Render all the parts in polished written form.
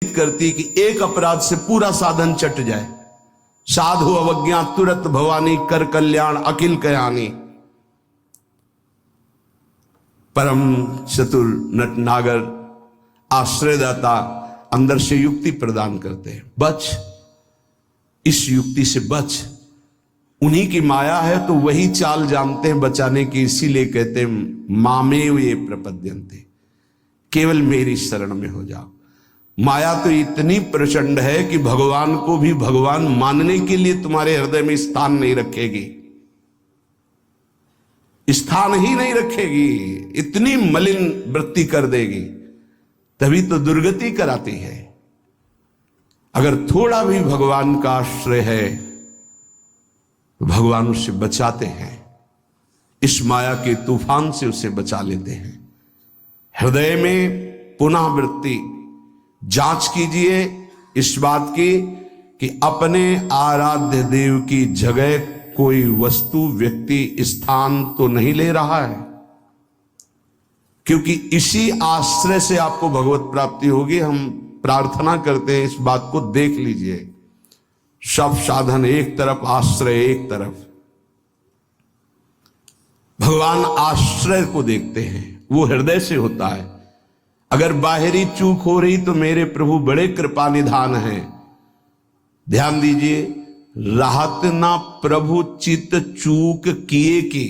करती कि एक अपराध से पूरा साधन चट जाए। साधु अवज्ञा तुरत भवानी, कर कल्याण अखिल कयानी। परम चतुर नटनागर आश्रयदाता अंदर से युक्ति प्रदान करते हैं। बच, इस युक्ति से बच। उन्हीं की माया है तो वही चाल जानते हैं बचाने की, इसीलिए कहते हैं मामेव ये प्रपद्यन्ते, केवल मेरी शरण में हो जाओ। माया तो इतनी प्रचंड है कि भगवान को भी भगवान मानने के लिए तुम्हारे हृदय में स्थान नहीं रखेगी, स्थान ही नहीं रखेगी, इतनी मलिन वृत्ति कर देगी, तभी तो दुर्गति कराती है। अगर थोड़ा भी भगवान का आश्रय है तो भगवान उसे बचाते हैं, इस माया के तूफान से उसे बचा लेते हैं। हृदय में पुनः वृत्ति जांच कीजिए इस बात की कि अपने आराध्य देव की जगह कोई वस्तु, व्यक्ति, स्थान तो नहीं ले रहा है, क्योंकि इसी आश्रय से आपको भगवत प्राप्ति होगी। हम प्रार्थना करते हैं, इस बात को देख लीजिए। सब साधन एक तरफ, आश्रय एक तरफ। भगवान आश्रय को देखते हैं, वो हृदय से होता है। अगर बाहरी चूक हो रही तो मेरे प्रभु बड़े कृपा निधान हैं। ध्यान दीजिए, राहत ना प्रभु चित चूक किए की,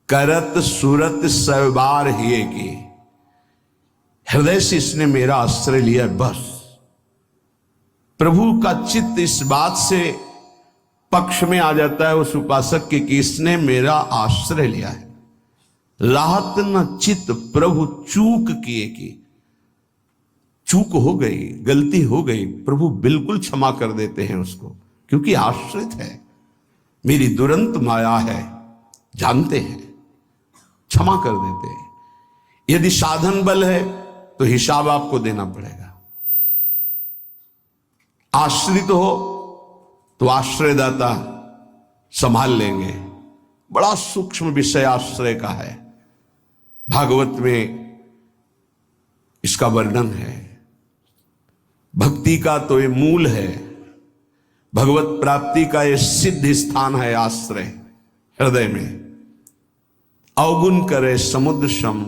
करत सुरत सवार हिए की। हृदय से इसने मेरा आश्रय लिया, बस। प्रभु का चित्त इस बात से पक्ष में आ जाता है उस उपासक के कि इसने मेरा आश्रय लिया है। राहत न चित्त प्रभु चूक किए की, चूक हो गई, गलती हो गई, प्रभु बिल्कुल क्षमा कर देते हैं उसको, क्योंकि आश्रित है, मेरी दुरंत माया है, जानते हैं, क्षमा कर देते हैं। यदि साधन बल है तो हिसाब आपको देना पड़ेगा। आश्रित हो तो आश्रयदाता संभाल लेंगे। बड़ा सूक्ष्म विषय आश्रय का है, भागवत में इसका वर्णन है। भक्ति का तो ये मूल है, भगवत प्राप्ति का ये सिद्ध स्थान है आश्रय, हृदय में। अवगुण करे समुद्र सम,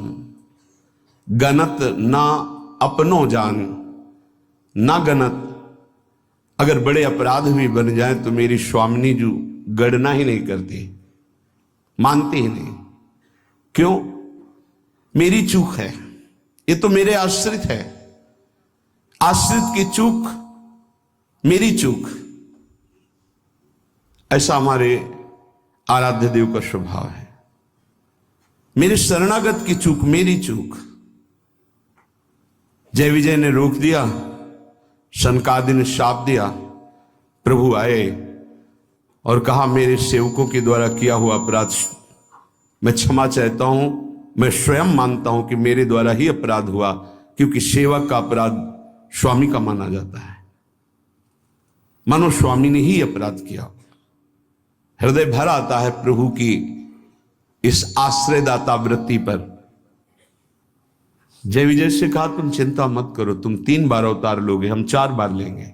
गणत ना अपनो जान, ना गणत। अगर बड़े अपराध भी बन जाए तो मेरी स्वामिनी जी गणना ही नहीं करती, मानती ही नहीं। क्यों? मेरी चूक है, ये तो मेरे आश्रित है। आश्रित की चूक मेरी चूक, ऐसा हमारे आराध्य देव का स्वभाव है। मेरे शरणागत की चूक मेरी चूक। जय विजय ने रोक दिया, सनकादि ने शाप दिया। प्रभु आए और कहा मेरे सेवकों के द्वारा किया हुआ अपराध मैं क्षमा चाहता हूं। मैं स्वयं मानता हूं कि मेरे द्वारा ही अपराध हुआ, क्योंकि सेवक का अपराध स्वामी का माना जाता है। मानो स्वामी ने ही अपराध किया। हृदय भर आता है प्रभु की इस आश्रयदाता वृत्ति पर। जय विजय से कहा तुम चिंता मत करो, तुम 3 बार अवतार लोगे, हम 4 बार लेंगे।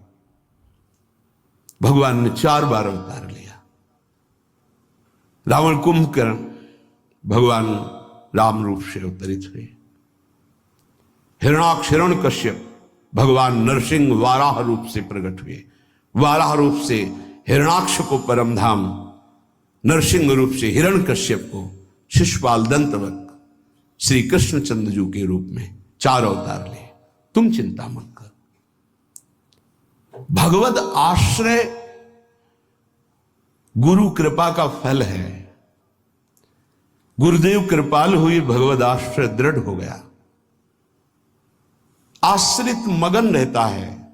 भगवान ने 4 बार अवतार लिया। रावण कुंभकर्ण भगवान राम रूप से अवतरित हुए। हिरणाक्ष हिरण्यकश्यप भगवान नरसिंह वाराह रूप से प्रकट हुए। वाराह रूप से हिरणाक्ष को परम धाम, नरसिंह रूप से हिरण्यकश्यप को शिशुपाल दंतवत श्री कृष्णचंद्र जी के रूप में 4 अवतार लिए। तुम चिंता मत कर। भगवत आश्रय गुरु कृपा का फल है। गुरुदेव कृपाल हुई, भगवत आश्रय दृढ़ हो गया। आश्रित मगन रहता है,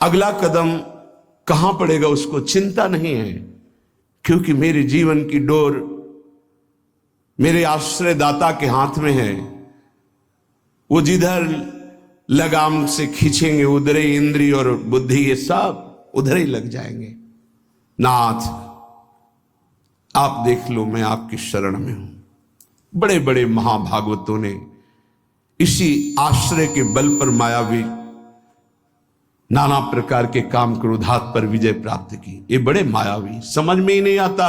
अगला कदम कहां पड़ेगा उसको चिंता नहीं है, क्योंकि मेरे जीवन की डोर मेरे आश्रयदाता के हाथ में है। वो जिधर लगाम से खींचेंगे उधर ही इंद्रिय और बुद्धि ये सब उधर ही लग जाएंगे। नाथ आप देख लो, मैं आपकी शरण में हूं। बड़े बड़े महाभागवतों ने इसी आश्रय के बल पर मायावी नाना प्रकार के काम क्रोधात पर विजय प्राप्त की। ये बड़े मायावी, समझ में ही नहीं आता।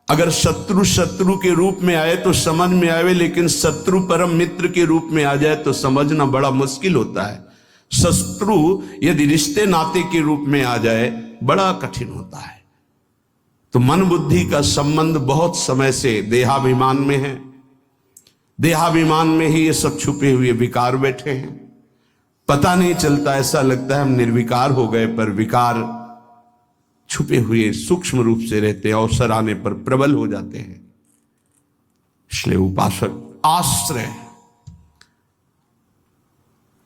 अगर शत्रु शत्रु के रूप में आए तो समझ में आवे, लेकिन शत्रु परम मित्र के रूप में आ जाए तो समझना बड़ा मुश्किल होता है। शत्रु यदि रिश्ते नाते के रूप में आ जाए बड़ा कठिन होता है। तो मन बुद्धि का संबंध बहुत समय से देहाभिमान में है। देहाभिमान में ही ये सब छुपे हुए विकार बैठे हैं, पता नहीं चलता। ऐसा लगता है हम निर्विकार हो गए, पर विकार छुपे हुए सूक्ष्म रूप से रहते हैं, अवसर आने पर प्रबल हो जाते हैं। इसलिए उपासक आश्रय।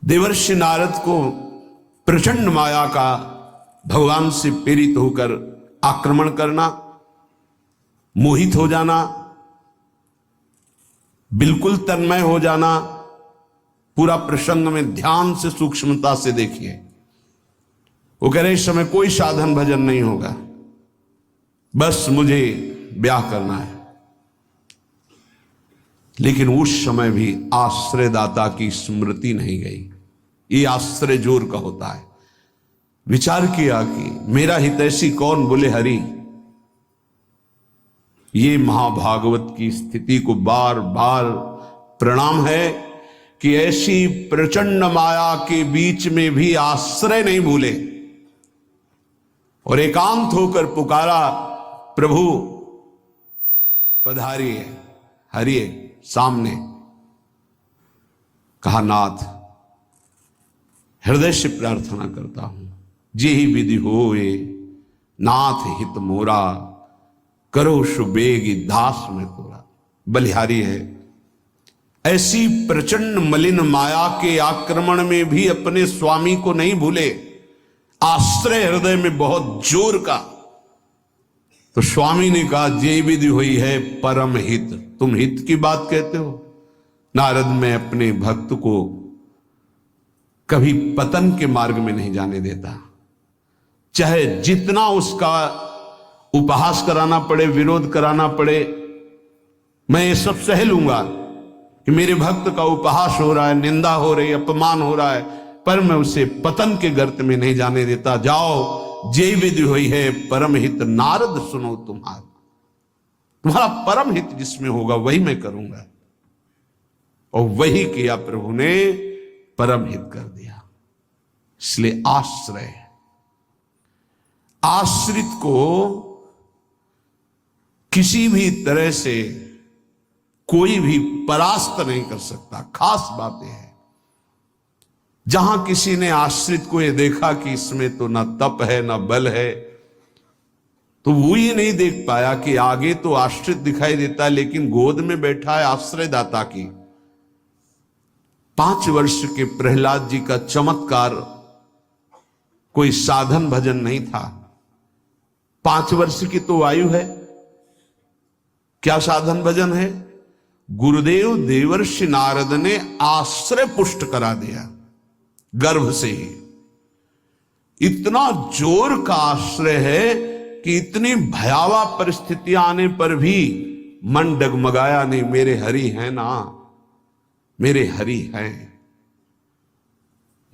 देवर्षि नारद को प्रचंड माया का भगवान से प्रेरित होकर आक्रमण करना, मोहित हो जाना, बिल्कुल तन्मय हो जाना, पूरा प्रसंग में ध्यान से सूक्ष्मता से देखिए। वो कह रहे इस समय कोई साधन भजन नहीं होगा, बस मुझे ब्याह करना है। लेकिन उस समय भी आश्रयदाता की स्मृति नहीं गई। ये आश्रय जोर का होता है। विचार किया कि मेरा हितैषी कौन, बोले हरि। ये महाभागवत की स्थिति को बार बार प्रणाम है कि ऐसी प्रचंड माया के बीच में भी आश्रय नहीं भूले और एकांत होकर पुकारा, प्रभु पधारिए, हरिए सामने। कहा नाथ हृदय से प्रार्थना करता हूं, जे ही विधि होए नाथ हित मोरा, करो सुबेगी दास में तोरा। बलिहारी है। ऐसी प्रचंड मलिन माया के आक्रमण में भी अपने स्वामी को नहीं भूले, आश्रय हृदय में बहुत जोर का। तो स्वामी ने कहा जे विधि हुई है परम हित। तुम हित की बात कहते हो? नारद, मैं अपने भक्त को कभी पतन के मार्ग में नहीं जाने देता, चाहे जितना उसका उपहास कराना पड़े, विरोध कराना पड़े, मैं ये सब सह लूंगा कि मेरे भक्त का उपहास हो रहा है, निंदा हो रही है, अपमान हो रहा है, पर मैं उसे पतन के गर्त में नहीं जाने देता। जाओ, जे विधि हुई है परम हित नारद सुनो तुम्हारा परम हित जिसमें होगा वही मैं करूंगा। और वही किया प्रभु ने, परम हित कर दिया। इसलिए आश्रय, आश्रित को किसी भी तरह से कोई भी परास्त नहीं कर सकता। खास बात यह है, जहां किसी ने आश्रित को यह देखा कि इसमें तो ना तप है ना बल है, तो वो ये नहीं देख पाया कि आगे तो आश्रित दिखाई देता है लेकिन गोद में बैठा है आश्रयदाता की। 5 वर्ष के प्रहलाद जी का चमत्कार कोई साधन भजन नहीं था। 5 वर्ष की तो आयु है, क्या साधन भजन है? गुरुदेव देवर्षि नारद ने आश्रय पुष्ट करा दिया गर्भ से ही। इतना जोर का आश्रय है कि इतनी भयावह परिस्थितियां आने पर भी मन डगमगाया नहीं। मेरे हरि हैं ना, मेरे हरि हैं,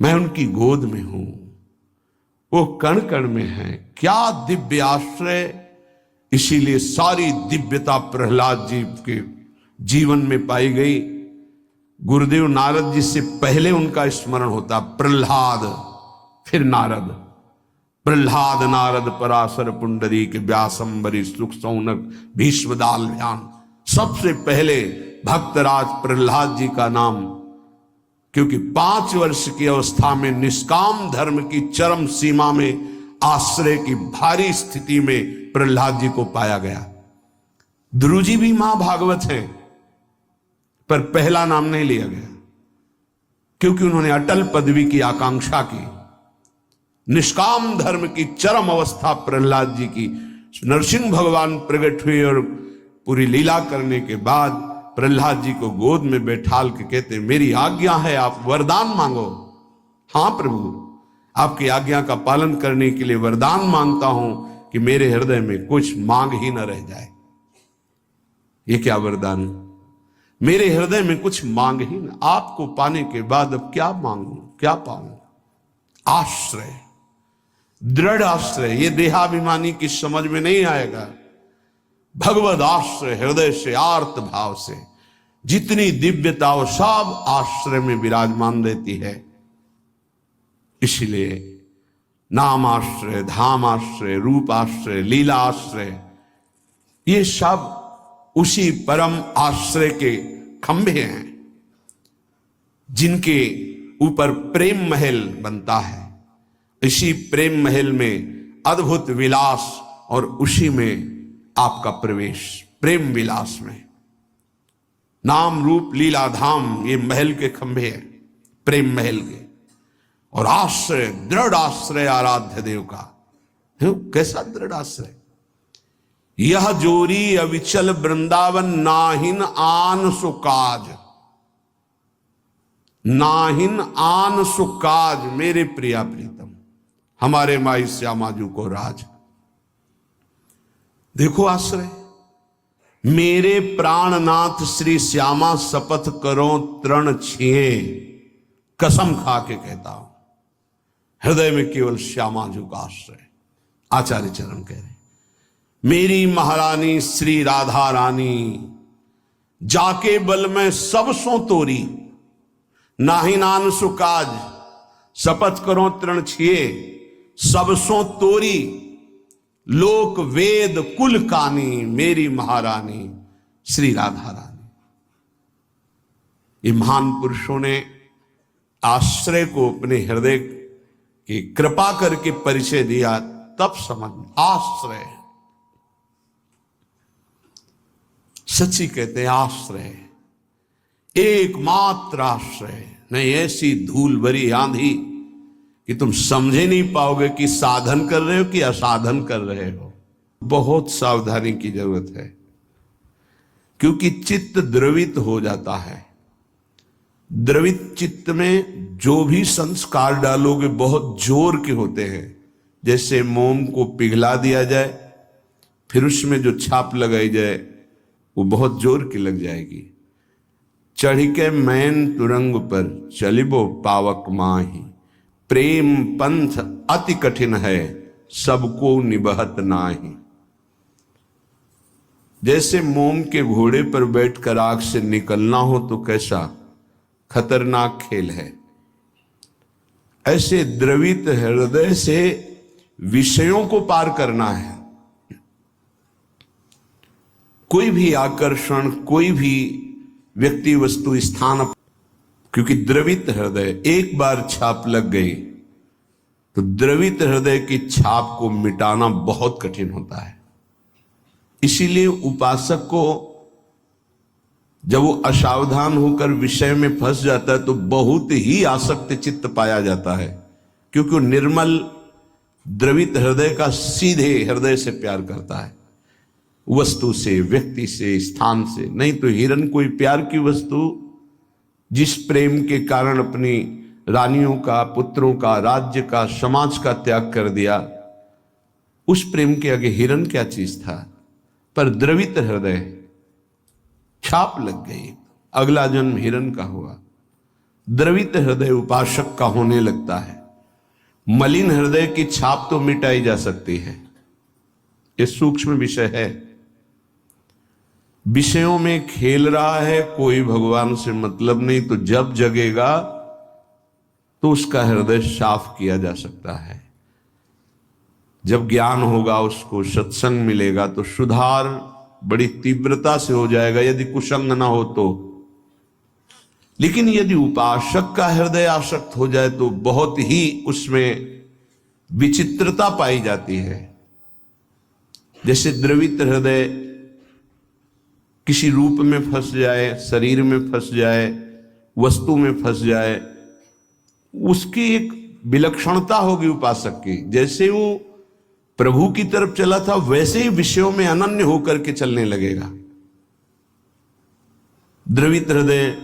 मैं उनकी गोद में हूं, वो कण कण में है। क्या दिव्य आश्रय! इसीलिए सारी दिव्यता प्रहलाद जी के जीवन में पाई गई। गुरुदेव नारद जी से पहले उनका स्मरण होता प्रहलाद, फिर नारद। प्रहलाद नारद पराशर पुंडरीक व्यासंबरी सुख सौनक भीष्मदाल ध्यान। सबसे पहले भक्तराज प्रहलाद जी का नाम, क्योंकि 5 वर्ष की अवस्था में निष्काम धर्म की चरम सीमा में आश्रय की भारी स्थिति में प्रहलाद जी को पाया गया। ध्रुव जी भी महाभागवत हैं, पर पहला नाम नहीं लिया गया क्योंकि उन्होंने अटल पदवी की आकांक्षा की। निष्काम धर्म की चरम अवस्था प्रहलाद जी की। नरसिंह भगवान प्रकट हुए और पूरी लीला करने के बाद प्रहलाद जी को गोद में बैठाल के कहते, मेरी आज्ञा है, आप वरदान मांगो। हां प्रभु, आपकी आज्ञा का पालन करने के लिए वरदान मांगता हूं कि मेरे हृदय में कुछ मांग ही न रह जाए। ये क्या वरदान? मेरे हृदय में कुछ मांग ही न, आपको पाने के बाद अब क्या मांगू, क्या पाऊं? आश्रय, दृढ़ आश्रय, ये देहाभिमानी की समझ में नहीं आएगा। भगवद आश्रय हृदय से आर्त भाव से जितनी दिव्यता वो सब आश्रय में विराजमान रहती है। इसलिए नाम आश्रय, धाम आश्रय, रूप आश्रय, लीला आश्रय, ये सब उसी परम आश्रय के खंभे हैं जिनके ऊपर प्रेम महल बनता है। इसी प्रेम महल में अद्भुत विलास और उसी में आपका प्रवेश, प्रेम विलास में। नाम रूप लीला धाम ये महल के खंभे हैं, प्रेम महल के। और आश्रय, दृढ़ आश्रय आराध्य देव का। कैसा दृढ़ आश्रय? यह जोरी अविचल वृंदावन, नाहिन आन सुकाज, नाहिन आन सुकाज, मेरे प्रिया प्रीतम, हमारे माई श्यामाजू को राज। देखो आश्रय, मेरे प्राणनाथ श्री श्यामा शपथ करो तृण छिए, कसम खा के कहता हूं, हृदय में केवल श्यामाजू का आश्रय। आचार्य चरण कह रहे, मेरी महारानी श्री राधा रानी, जाके बल में सब सो तोरी, नाहि नान सुकाज, शपथ करो तृण छिए, सब सो तोरी, लोक वेद कुल कानी, मेरी महारानी श्री राधा रानी। ये महान पुरुषों ने आश्रय को अपने हृदय की कृपा करके परिचय दिया, तब समझ। आश्रय सच्ची कहते हैं, आश्रय एकमात्र आश्रय। नहीं ऐसी धूल भरी आंधी कि तुम समझे नहीं पाओगे कि साधन कर रहे हो कि असाधन कर रहे हो। बहुत सावधानी की जरूरत है, क्योंकि चित्त द्रवित हो जाता है। द्रवित चित्त में जो भी संस्कार डालोगे बहुत जोर के होते हैं। जैसे मोम को पिघला दिया जाए, फिर उसमें जो छाप लगाई जाए वो बहुत जोर की लग जाएगी। चढ़ के मैन तुरंग पर चलिबो पावक माही, प्रेम पंथ अति कठिन है, सबको निबहत नाही। जैसे मोम के घोड़े पर बैठकर आग से निकलना हो तो कैसा खतरनाक खेल है, ऐसे द्रवित हृदय से विषयों को पार करना है। कोई भी आकर्षण, कोई भी व्यक्ति वस्तु स्थान, क्योंकि द्रवित हृदय, एक बार छाप लग गई तो द्रवित हृदय की छाप को मिटाना बहुत कठिन होता है। इसीलिए उपासक को जब वो असावधान होकर विषय में फंस जाता है तो बहुत ही आसक्त चित्त पाया जाता है, क्योंकि वो निर्मल द्रवित हृदय का सीधे हृदय से प्यार करता है, वस्तु से, व्यक्ति से, स्थान से। नहीं तो हिरन कोई प्यार की वस्तु जिस प्रेम के कारण अपनी रानियों का, पुत्रों का, राज्य का, समाज का त्याग कर दिया, उस प्रेम के आगे हिरन क्या चीज था। पर द्रवित हृदय, छाप लग गई, अगला जन्म हिरन का हुआ। द्रवित हृदय उपासक का होने लगता है। मलिन हृदय की छाप तो मिटाई जा सकती है, ये सूक्ष्म विषय है। विषयों में खेल रहा है, कोई भगवान से मतलब नहीं, तो जब जगेगा तो उसका हृदय साफ किया जा सकता है। जब ज्ञान होगा, उसको सत्संग मिलेगा तो सुधार बड़ी तीव्रता से हो जाएगा, यदि कुसंग ना हो तो। लेकिन यदि उपासक का हृदय आसक्त हो जाए तो बहुत ही उसमें विचित्रता पाई जाती है। जैसे द्रवित हृदय किसी रूप में फंस जाए, शरीर में फंस जाए, वस्तु में फंस जाए, उसकी एक विलक्षणता होगी उपासक की। जैसे वो प्रभु की तरफ चला था वैसे ही विषयों में अनन्य होकर के चलने लगेगा। द्रवित हृदय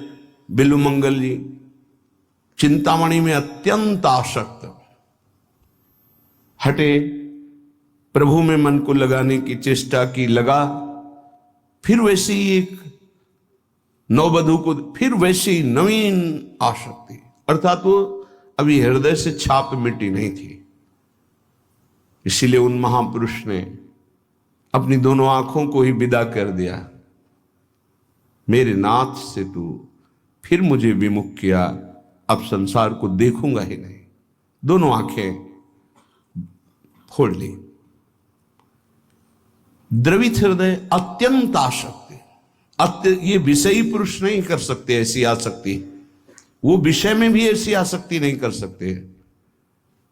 बिल्वमंगल जी चिंतामणि में अत्यंत आसक्त, हटे, प्रभु में मन को लगाने की चेष्टा की, लगा, फिर वैसे ही एक नववधू को, फिर वैसे ही नवीन आसक्ति, अर्थात वो अभी हृदय से छाप मिटी नहीं थी। इसीलिए उन महापुरुष ने अपनी दोनों आंखों को ही विदा कर दिया। मेरे नाथ से तू फिर मुझे विमुख किया, अब संसार को देखूंगा ही नहीं। दोनों आंखें फोड़ ली। द्रवित हृदय अत्यंत आसक्ति, ये विषयी पुरुष नहीं कर सकते ऐसी आसक्ति, वो विषय में भी ऐसी आसक्ति नहीं कर सकते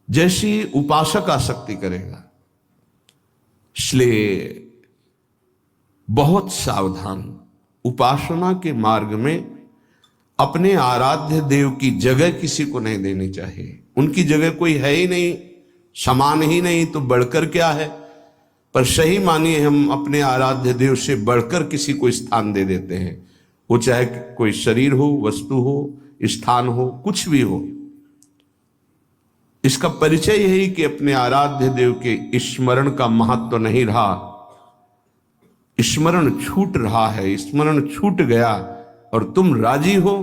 जैसी उपासक आसक्ति करेगा। इसलिए बहुत सावधान, उपासना के मार्ग में अपने आराध्य देव की जगह किसी को नहीं देनी चाहिए। उनकी जगह कोई है ही नहीं, समान ही नहीं, तो बढ़कर क्या है। पर सही मानिए हम अपने आराध्य देव से बढ़कर किसी को स्थान दे देते हैं, वो चाहे कोई शरीर हो, वस्तु हो, स्थान हो, कुछ भी हो। इसका परिचय यही कि अपने आराध्य देव के स्मरण का महत्व नहीं रहा, स्मरण छूट रहा है, स्मरण छूट गया और तुम राजी हो।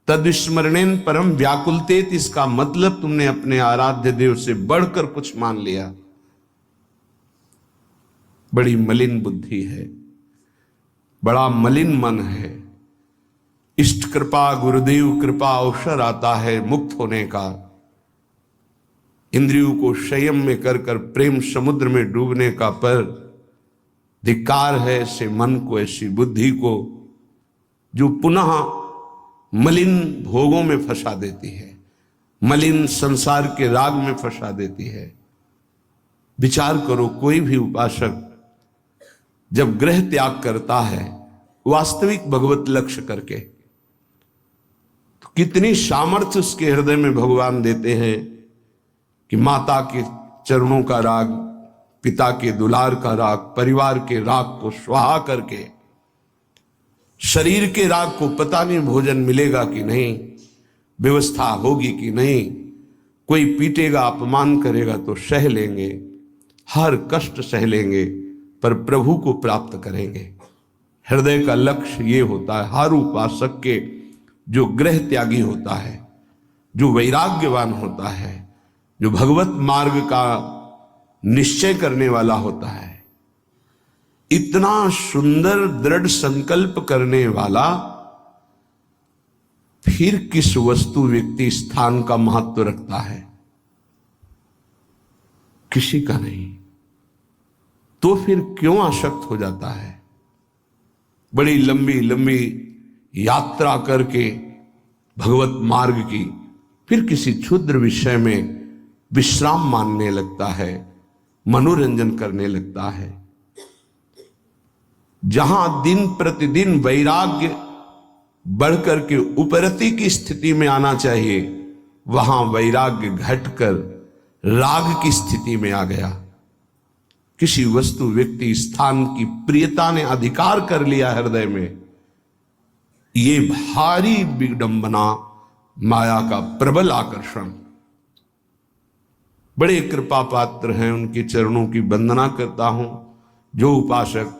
तद स्मरणेन परम व्याकुलतेत, इसका मतलब तुमने अपने आराध्य देव से बढ़कर कुछ मान लिया। बड़ी मलिन बुद्धि है, बड़ा मलिन मन है। इष्ट कृपा, गुरुदेव कृपा अवसर आता है मुक्त होने का। इंद्रियों को संयम में कर कर प्रेम समुद्र में डूबने का, पर धिक्कार है ऐसे मन को, ऐसी बुद्धि को जो पुनः मलिन भोगों में फंसा देती है, मलिन संसार के राग में फंसा देती है। विचार करो, कोई भी उपासक जब ग्रह त्याग करता है वास्तविक भगवत लक्ष्य करके, तो कितनी सामर्थ्य उसके हृदय में भगवान देते हैं कि माता के चरणों का राग, पिता के दुलार का राग, परिवार के राग को स्वाहा करके, शरीर के राग को पता नहीं भोजन मिलेगा कि नहीं, व्यवस्था होगी कि नहीं, कोई पीटेगा, अपमान करेगा तो सह लेंगे, हर कष्ट सह लेंगे, पर प्रभु को प्राप्त करेंगे। हृदय का लक्ष्य ये होता है हर उपासक के, जो ग्रह त्यागी होता है, जो वैराग्यवान होता है, जो भगवत मार्ग का निश्चय करने वाला होता है, इतना सुंदर दृढ़ संकल्प करने वाला, फिर किस वस्तु व्यक्ति स्थान का महत्व रखता है? किसी का नहीं। तो फिर क्यों आसक्त हो जाता है? बड़ी लंबी लंबी यात्रा करके भगवत मार्ग की, फिर किसी क्षुद्र विषय में विश्राम मानने लगता है, मनोरंजन करने लगता है। जहां दिन प्रतिदिन वैराग्य बढ़कर के उपरति की स्थिति में आना चाहिए, वहां वैराग्य घटकर राग की स्थिति में आ गया। किसी वस्तु, व्यक्ति, स्थान की प्रियता ने अधिकार कर लिया हृदय में। ये भारी विडंबना, माया का प्रबल आकर्षण। बड़े कृपा पात्र हैं, उनके चरणों की वंदना करता हूं जो उपासक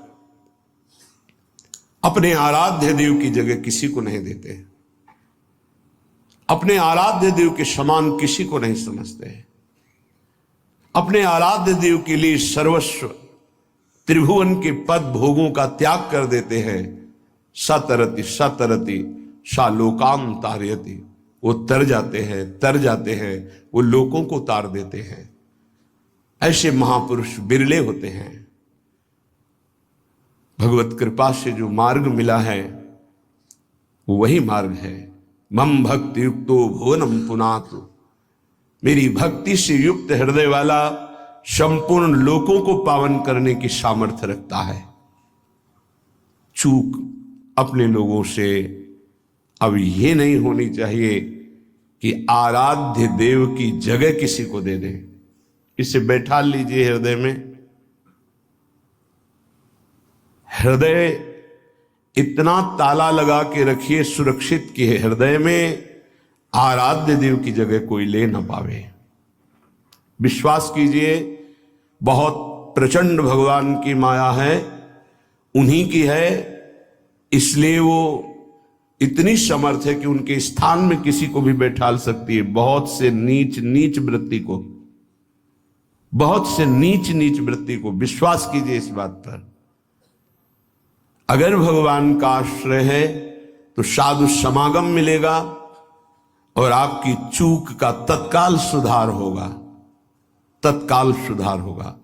अपने आराध्य देव की जगह किसी को नहीं देते, अपने आराध्य देव के समान किसी को नहीं समझते, अपने आराध्य देव के लिए सर्वस्व त्रिभुवन के पद भोगों का त्याग कर देते हैं। सतरति सतरति सा लोकाम तारयति, वो तर जाते हैं, वो लोगों को तार देते हैं। ऐसे महापुरुष बिरले होते हैं। भगवत कृपा से जो मार्ग मिला है वो वही मार्ग है। मम भक्ति युक्तो भुवनम पुनातु, मेरी भक्ति से युक्त हृदय वाला संपूर्ण लोकों को पावन करने की सामर्थ्य रखता है। चूक अपने लोगों से अब ये नहीं होनी चाहिए कि आराध्य देव की जगह किसी को दे दे। इसे बैठा लीजिए हृदय में। हृदय इतना ताला लगा के रखिए, सुरक्षित कि हृदय में आराध्य देव की जगह कोई ले ना पावे। विश्वास कीजिए, बहुत प्रचंड भगवान की माया है, उन्हीं की है, इसलिए वो इतनी समर्थ है कि उनके स्थान में किसी को भी बैठाल सकती है। बहुत से नीच नीच वृत्ति को, बहुत से नीच नीच वृत्ति को, विश्वास कीजिए इस बात पर। अगर भगवान का आश्रय है तो साधु समागम मिलेगा और आपकी चूक का तत्काल सुधार होगा, तत्काल सुधार होगा।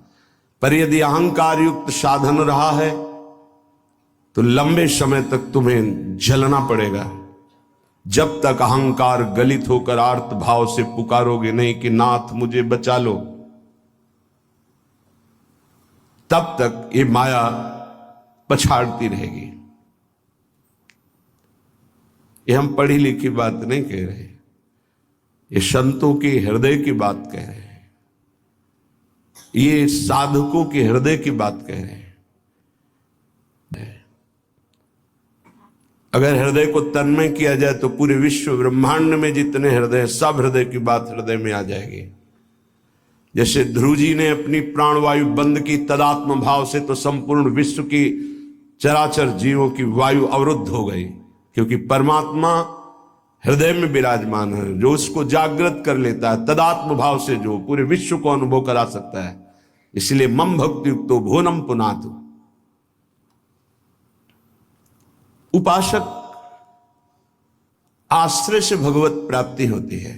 पर यदि अहंकार युक्त साधन रहा है तो लंबे समय तक तुम्हें झेलना पड़ेगा। जब तक अहंकार गलित होकर आर्त भाव से पुकारोगे नहीं कि नाथ मुझे बचा लो, तब तक ये माया पछाड़ती रहेगी। ये हम पढ़ी लिखी बात नहीं कह रहे, ये संतों के हृदय की बात कह रहे हैं, ये साधकों के हृदय की बात कह रहे हैं। अगर हृदय को तन्मय किया जाए तो पूरे विश्व ब्रह्मांड में जितने हृदय हैं, सब हृदय की बात हृदय में आ जाएगी। जैसे ध्रुव जी ने अपनी प्राणवायु बंद की तदात्म भाव से, तो संपूर्ण विश्व की चराचर जीवों की वायु अवरुद्ध हो गई, क्योंकि परमात्मा हृदय में विराजमान है। जो उसको जागृत कर लेता है तदात्म भाव से, जो पूरे विश्व को अनुभव करा सकता है। इसलिए मम भक्ति युक्तो भुवनम पुनातु। उपासक आश्रय से भगवत प्राप्ति होती है।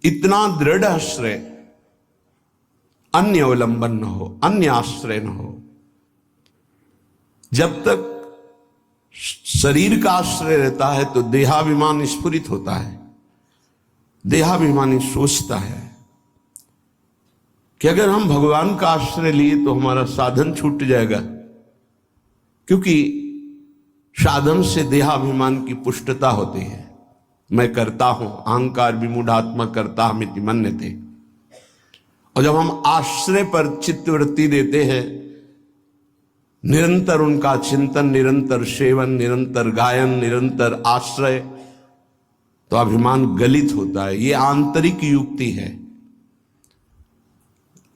इतना दृढ़ आश्रय, अन्य अवलंबन न हो, अन्य आश्रय न हो। जब तक शरीर का आश्रय रहता है तो देहाभिमान स्फुरित होता है। देहाभिमानी सोचता है कि अगर हम भगवान का आश्रय लिए तो हमारा साधन छूट जाएगा, क्योंकि साधन से देहाभिमान की पुष्टता होती है। मैं करता हूं, अहंकार विमूढ़ात्मा करता हमिति मन्यते। और जब हम आश्रय पर चित्तवृत्ति देते हैं, निरंतर उनका चिंतन, निरंतर सेवन, निरंतर गायन, निरंतर आश्रय, तो अभिमान गलित होता है। ये आंतरिक युक्ति है।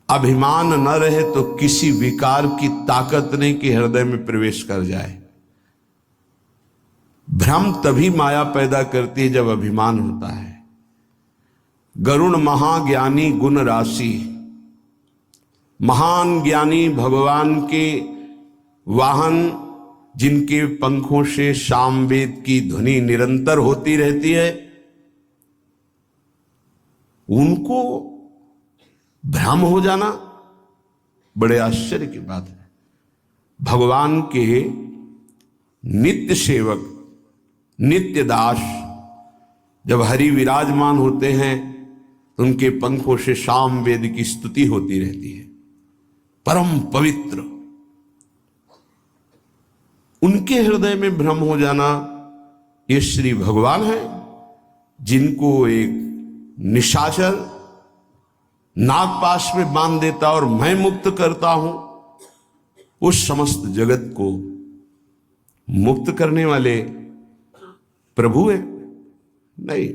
अभिमान न रहे तो किसी विकार की ताकत नहीं कि हृदय में प्रवेश कर जाए। भ्रम तभी माया पैदा करती है जब अभिमान होता है। गरुण महाज्ञानी गुण राशि, महान ज्ञानी भगवान के वाहन, जिनके पंखों से सामवेद की ध्वनि निरंतर होती रहती है, उनको भ्रम हो जाना बड़े आश्चर्य की बात है। भगवान के नित्य सेवक, नित्य दास जब हरि विराजमान होते हैं तो उनके पंखों से सामवेद की स्तुति होती रहती है। परम पवित्र, उनके हृदय में भ्रम हो जाना, ये श्री भगवान है जिनको एक निशाचर नागपाश में बांध देता और मैं मुक्त करता हूं, उस समस्त जगत को मुक्त करने वाले प्रभु है। नहीं,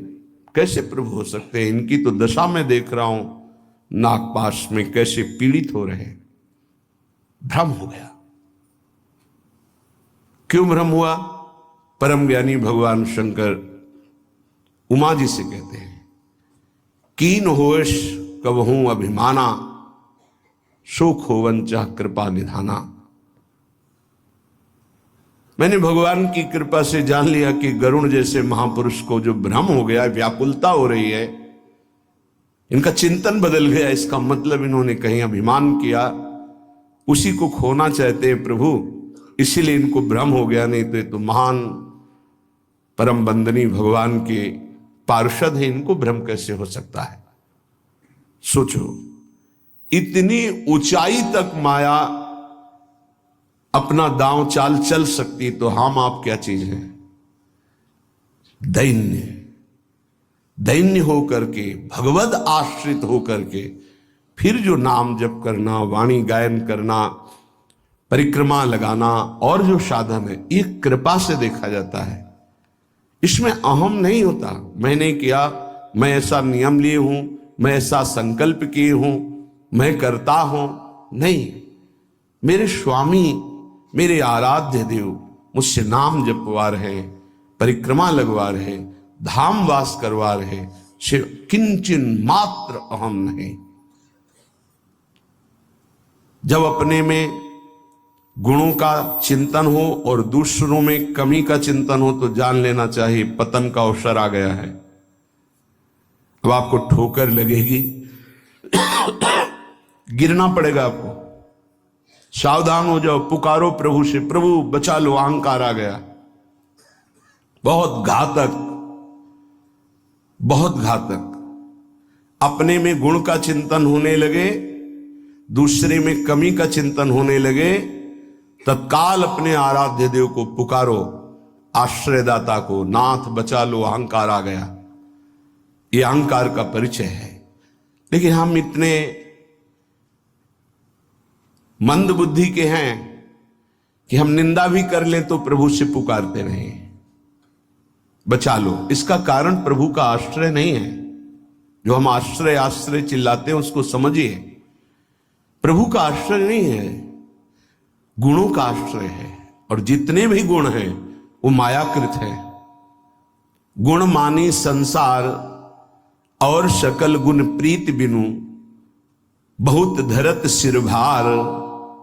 कैसे प्रभु हो सकते हैं? इनकी तो दशा में देख रहा हूं, नागपाश में कैसे पीड़ित हो रहे हैं। भ्रम हो गया। क्यों भ्रम हुआ? परम ज्ञानी भगवान शंकर उमा जी से कहते हैं, कीन होश कबहूं अभिमाना, सुख होवन चाह कृपा निधाना। मैंने भगवान की कृपा से जान लिया कि गरुण जैसे महापुरुष को जो भ्रम हो गया, व्याकुलता हो रही है, इनका चिंतन बदल गया। इसका मतलब इन्होंने कहीं अभिमान किया, उसी को खोना चाहते हैं प्रभु, इसीलिए इनको भ्रम हो गया। नहीं तो ये तो महान परम बंदनी भगवान के पार्षद है, इनको भ्रम कैसे हो सकता है? सोचो, इतनी ऊंचाई तक माया अपना दांव चाल चल सकती, तो हम आप क्या चीज हैं? दैन्य, दैन्य होकर के, भगवद आश्रित होकर के, फिर जो नाम जप करना, वाणी गायन करना, परिक्रमा लगाना और जो साधन है, ये कृपा से देखा जाता है। इसमें अहम नहीं होता, मैंने किया, मैं ऐसा नियम लिए हूं, मैं ऐसा संकल्प किए हूं, मैं करता हूं। नहीं, मेरे स्वामी, मेरे आराध्य देव मुझसे नाम जपवा रहे, परिक्रमा लगवा रहे, धाम वास करवा रहे, से किंचन मात्र अहम नहीं। जब अपने में गुणों का चिंतन हो और दूसरों में कमी का चिंतन हो तो जान लेना चाहिए पतन का अवसर आ गया है। अब आपको ठोकर लगेगी, गिरना पड़ेगा आपको। सावधान हो जाओ, पुकारो प्रभु से, प्रभु बचा लो, अहंकार आ गया। बहुत घातक, बहुत घातक। अपने में गुण का चिंतन होने लगे, दूसरे में कमी का चिंतन होने लगे, तत्काल अपने आराध्य देव को पुकारो, आश्रयदाता को, नाथ बचा लो, अहंकार आ गया। ये अहंकार का परिचय है। लेकिन हम इतने मंद बुद्धि के हैं कि हम निंदा भी कर लें तो प्रभु से पुकारते नहीं, बचा लो। इसका कारण प्रभु का आश्रय नहीं है। जो हम आश्रय आश्रय चिल्लाते हैं उसको समझिए, प्रभु का आश्रय नहीं है, गुणों का आश्रय है। और जितने भी गुण हैं वो मायाकृत है। गुण मानी संसार और सकल गुण प्रीत बिनु, बहुत धरत सिरभार,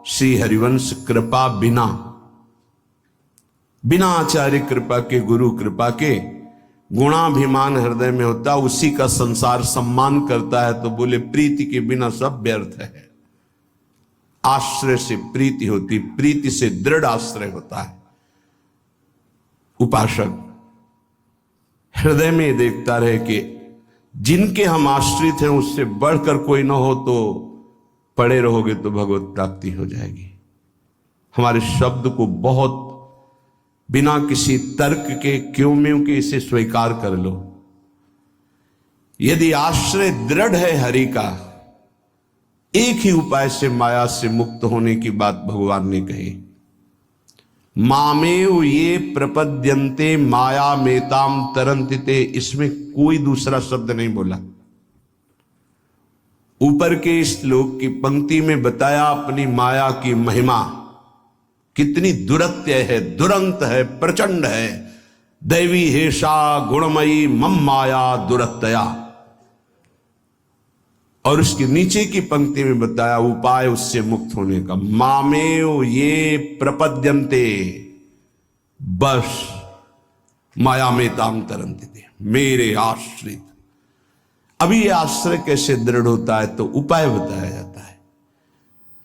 श्री हरिवंश कृपा बिना। बिना आचार्य कृपा के, गुरु कृपा के, गुणाभिमान हृदय में होता, उसी का संसार सम्मान करता है। तो बोले प्रीति के बिना सब व्यर्थ है। आश्रय से प्रीति होती, प्रीति से दृढ़ आश्रय होता है। उपासक हृदय में देखता रहे कि जिनके हम आश्रित हैं उससे बढ़कर कोई ना हो, तो पड़े रहोगे तो भगवत प्राप्ति हो जाएगी। हमारे शब्द को बहुत बिना किसी तर्क के, क्यों में के, इसे स्वीकार कर लो। यदि आश्रय दृढ़ है हरि का, एक ही उपाय से माया से मुक्त होने की बात भगवान ने कही। मामेव ये प्रपद्यन्ते माया मेताम तरन्तिते, इसमें कोई दूसरा शब्द नहीं बोला। ऊपर के श्लोक की पंक्ति में बताया अपनी माया की महिमा कितनी दुरत्य है, दुरंत है, प्रचंड है। दैवी हेषा गुणमयी मम माया दुरत्या। और उसके नीचे की पंक्ति में बताया उपाय उससे मुक्त होने का। मामेव ये प्रपद्यन्ते, बस माया में ताम तरन्ते, मेरे आश्रित। अभी ये आश्रय कैसे दृढ़ होता है तो उपाय बताया जाता है।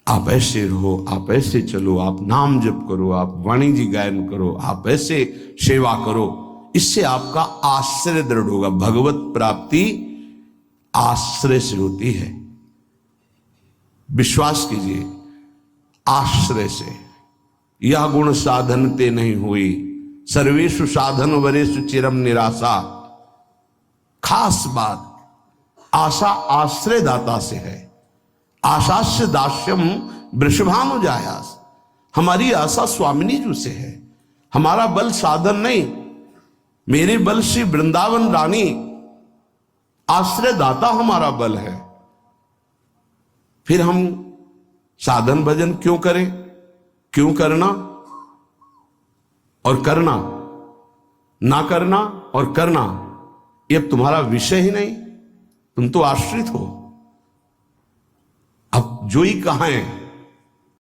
आप ऐसे रहो, आप ऐसे चलो, आप नाम जप करो, आप वाणी जी गायन करो, आप ऐसे सेवा करो, इससे आपका आश्रय दृढ़ होगा। भगवत प्राप्ति आश्रय से होती है। विश्वास कीजिए, आश्रय से। यह गुण साधन ते नहीं हुई, सर्वेषु साधन वरेषु चिरम निराशा। खास बात, आशा आश्रय दाता से है। आशास्य दास्यम वृषभानुजायास। हमारी आशा स्वामिनी जी से है। हमारा बल साधन नहीं, मेरे बल से वृंदावन रानी आश्रय दाता हमारा बल है। फिर हम साधन भजन क्यों करें? क्यों करना और करना, ना करना और करना, ये अब तुम्हारा विषय ही नहीं। तुम तो आश्रित हो। अब जो ही कहें